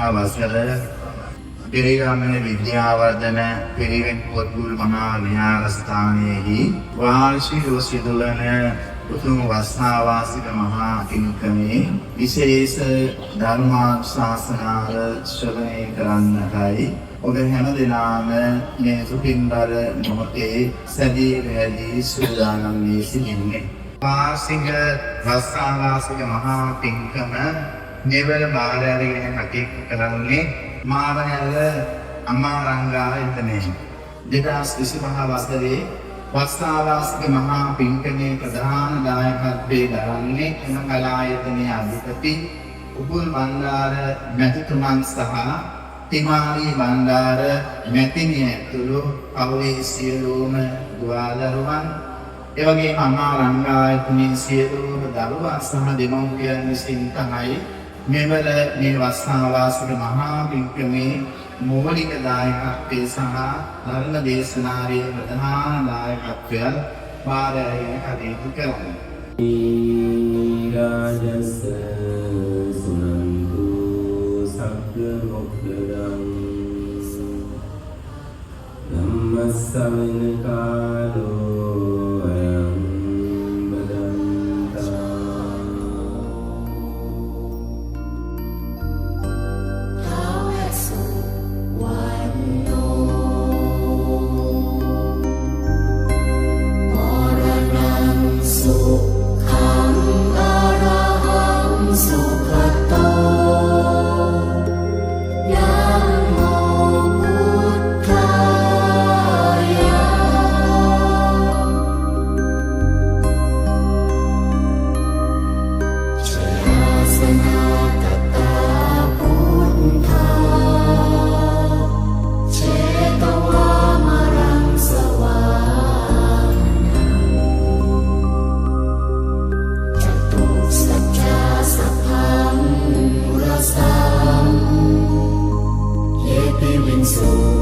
අවසර පිරිගමන විද්‍යාවර්ධන පිරිවෙන් පොත්ගුල් මහා විහාරස්ථානයේහි වාර්ෂිකව සිදුවන උතුම් වස්නාවාසික මහා පින්කමේ විශේෂ ධර්මානුශාසනාව ශ්‍රවණය කරන්නටයි ඔබ හැම දිනම මේ සුපින්බර මොහොතේ සැදී පැහැදී සූදානම් වී සිටින්නේ. වාර්ෂික වස්නාවාසික මහා පින්කම මෙවර බාර අරගෙන කටයුතු කරන්නේ මාවනැල්ල අමාරංගායතනයේ 2025 වසරේ වස්නාවාසික මහා පින්කමේ ප්‍රධාන දායකත්වයේ දරන්නේ එම කලායතනයේ අධිපති උපුල් බණ්ඩාර මැතිතුමන් සහ තිමාලි බණ්ඩාර මැතිණිය ඇතුළු පවුලේ සියලුම දුවදරුවන් එවැගේම අමාරංගායතනයේ සියලුම දරුවා සහ දෙමව්පියන් විසින් තමයි මෙවර මේ වස්නාවාසික මහා පින්කමේ මූලික දායකත්වයේ සහ ධර්ම දේශනාවේ ප්‍රධාන දායකත්වය බාර අරගෙන කටයුතු කරන්නේ. රාජස සුනන්තු සග්ග මොක්ඛදං ධම්මස්සවෙන කාලෝ අයං බදන්තා so